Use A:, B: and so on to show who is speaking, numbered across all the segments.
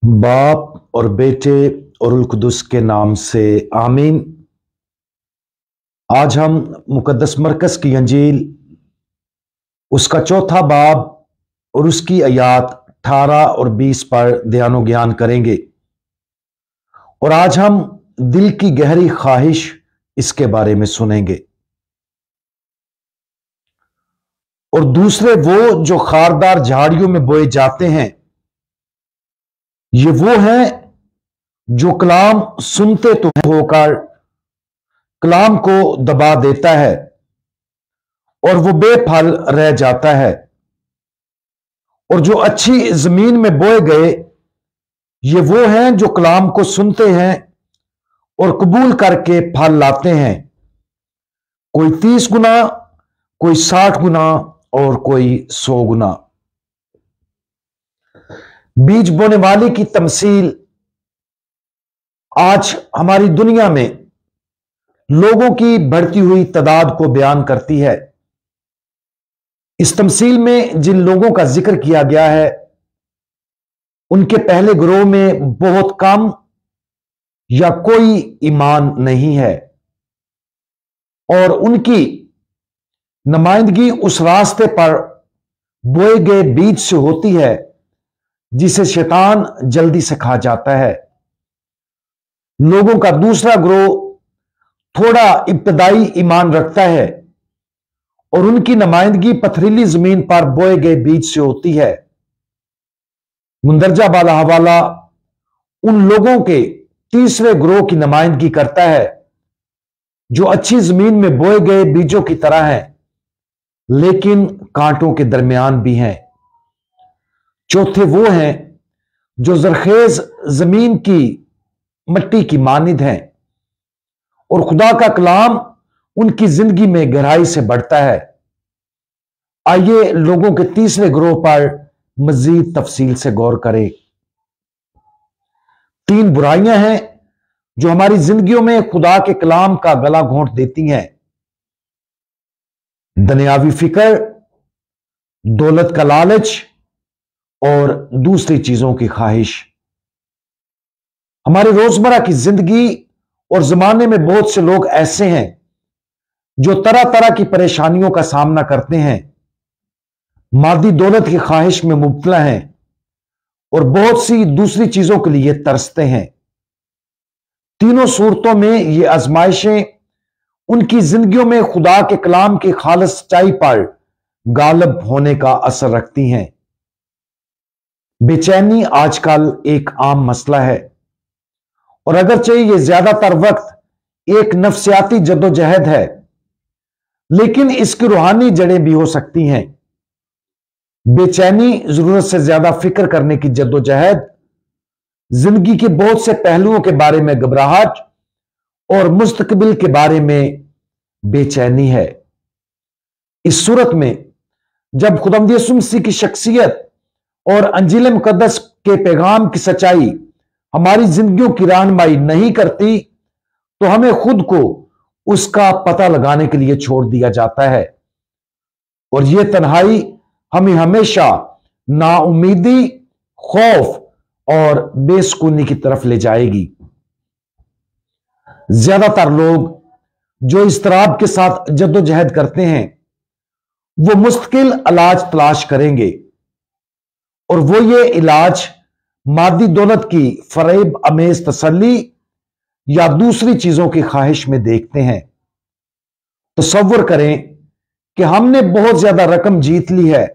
A: बाप और बेटे और उल कुदस के नाम से आमीन। आज हम मुकद्दस मरकस की अंजील उसका चौथा बाब और उसकी आयात 18 और 20 पर ध्यानो ज्ञान करेंगे। और आज हम दिल की गहरी ख्वाहिश इसके बारे में सुनेंगे। और दूसरे वो जो खारदार झाड़ियों में बोए जाते हैं, ये वो हैं जो कलाम सुनते तो होकर कलाम को दबा देता है और वो बेफल रह जाता है। और जो अच्छी जमीन में बोए गए, ये वो हैं जो कलाम को सुनते हैं और कबूल करके फल लाते हैं, कोई 30 गुना, कोई 60 गुना और कोई 100 गुना। बीज बोने वाले की तमसील आज हमारी दुनिया में लोगों की बढ़ती हुई तादाद को बयान करती है। इस तमसील में जिन लोगों का जिक्र किया गया है, उनके पहले गिरोह में बहुत कम या कोई ईमान नहीं है और उनकी नुमाइंदगी उस रास्ते पर बोए गए बीज से होती है जिसे शैतान जल्दी से खा जाता है। लोगों का दूसरा गिरोह थोड़ा इब्तदाई ईमान रखता है और उनकी नुमाइंदगी पथरीली जमीन पर बोए गए बीज से होती है। मुंदरजा वाला हवाला उन लोगों के तीसरे गिरोह की नुमाइंदगी करता है जो अच्छी जमीन में बोए गए बीजों की तरह हैं, लेकिन कांटों के दरमियान भी हैं। चौथे वो हैं जो जरखेज जमीन की मिट्टी की मानिद हैं और खुदा का कलाम उनकी जिंदगी में गहराई से बढ़ता है। आइए लोगों के तीसरे गिरोह पर मजीद तफसील से गौर करें। 3 बुराइयां हैं जो हमारी जिंदगियों में खुदा के कलाम का गला घोंट देती हैं: दुनियावी फिक्र, दौलत का लालच और दूसरी चीजों की ख्वाहिश। हमारी रोजमर्रा की जिंदगी और जमाने में बहुत से लोग ऐसे हैं जो तरह तरह की परेशानियों का सामना करते हैं, मादी दौलत की ख्वाहिश में मुब्तला हैं और बहुत सी दूसरी चीजों के लिए तरसते हैं। तीनों सूरतों में ये आजमाइशें उनकी जिंदगियों में खुदा के कलाम की खालिस सच्चाई पर गालिब होने का असर रखती हैं। बेचैनी आजकल एक आम मसला है और अगरचे ये ज्यादातर वक्त एक नफ्सियाती जद्दोजहद है, लेकिन इसकी रूहानी जड़ें भी हो सकती हैं। बेचैनी जरूरत से ज्यादा फिक्र करने की जद्दोजहद, जिंदगी के बहुत से पहलुओं के बारे में घबराहट और मुस्तकबिल के बारे में बेचैनी है। इस सूरत में जब खुदावंद यीशु मसीह की शख्सियत और अंजील मुकद्दस के पैगाम की सच्चाई हमारी जिंदगियों की रहनुमाई नहीं करती, तो हमें खुद को उसका पता लगाने के लिए छोड़ दिया जाता है और यह तन्हाई हमें हमेशा नाउमीदी, खौफ और बेसुकूनी की तरफ ले जाएगी। ज्यादातर लोग जो इस्तराब के साथ जद्दोजहद करते हैं, वो मुस्तकिल इलाज तलाश करेंगे और वो ये इलाज मादी दौलत की फरेब अमेज तसल्ली या दूसरी चीजों की ख्वाहिश में देखते हैं। तसव्वुर करें कि हमने बहुत ज्यादा रकम जीत ली है,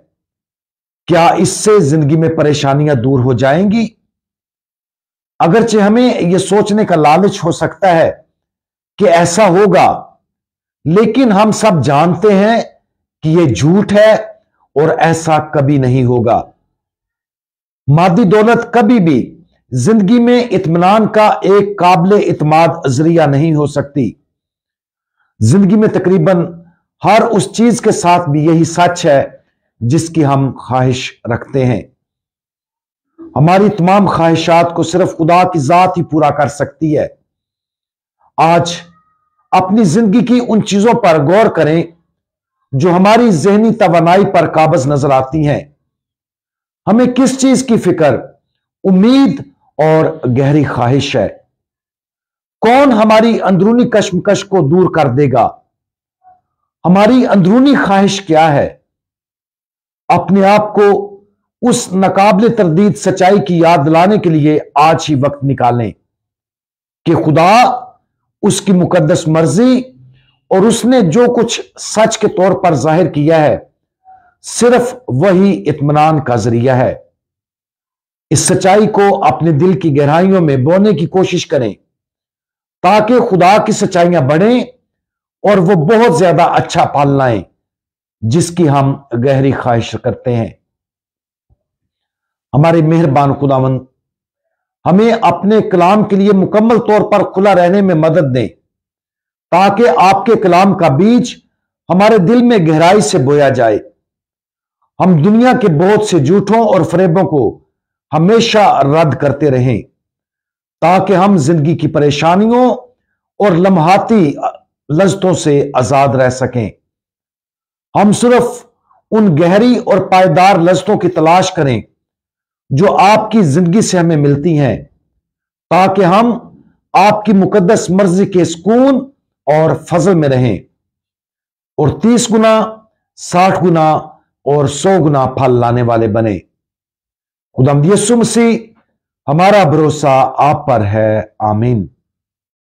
A: क्या इससे जिंदगी में परेशानियां दूर हो जाएंगी? अगरचे हमें यह सोचने का लालच हो सकता है कि ऐसा होगा, लेकिन हम सब जानते हैं कि यह झूठ है और ऐसा कभी नहीं होगा। मादी दौलत कभी भी जिंदगी में इत्मीनान का एक काबिल इत्माद जरिया नहीं हो सकती। जिंदगी में तकरीबन हर उस चीज के साथ भी यही सच है जिसकी हम ख्वाहिश रखते हैं। हमारी तमाम ख्वाहिशात को सिर्फ खुदा की जात ही पूरा कर सकती है। आज अपनी जिंदगी की उन चीजों पर गौर करें जो हमारी जहनी तवानाई पर काबज नजर आती हैं। हमें किस चीज की फिक्र, उम्मीद और गहरी ख्वाहिश है। कौन हमारी अंदरूनी कश्मकश को दूर कर देगा? हमारी अंदरूनी ख्वाहिश क्या है? अपने आप को उस नाकाबिले तरदीद सच्चाई की याद दिलाने के लिए आज ही वक्त निकालें कि खुदा, उसकी मुकद्दस मर्जी और उसने जो कुछ सच के तौर पर जाहिर किया है, सिर्फ वही इत्मीनान का जरिया है। इस सच्चाई को अपने दिल की गहराइयों में बोने की कोशिश करें ताकि खुदा की सच्चाइयां बढ़ें और वो बहुत ज्यादा अच्छा फल लाएं जिसकी हम गहरी ख्वाहिश करते हैं। हमारे मेहरबान खुदावंद, हमें अपने कलाम के लिए मुकम्मल तौर पर खुला रहने में मदद दें ताकि आपके कलाम का बीज हमारे दिल में गहराई से बोया जाए। हम दुनिया के बहुत से झूठों और फरेबों को हमेशा रद्द करते रहें ताकि हम जिंदगी की परेशानियों और लम्हाती लज्जतों से आजाद रह सकें। हम सिर्फ उन गहरी और पायदार लज्जतों की तलाश करें जो आपकी जिंदगी से हमें मिलती हैं ताकि हम आपकी मुकद्दस मर्जी के सुकून और फजल में रहें और 30 गुना, 60 गुना और 100 गुना फल लाने वाले बने। खुदावंद यीशु मसीह, हमारा भरोसा आप पर है। आमीन।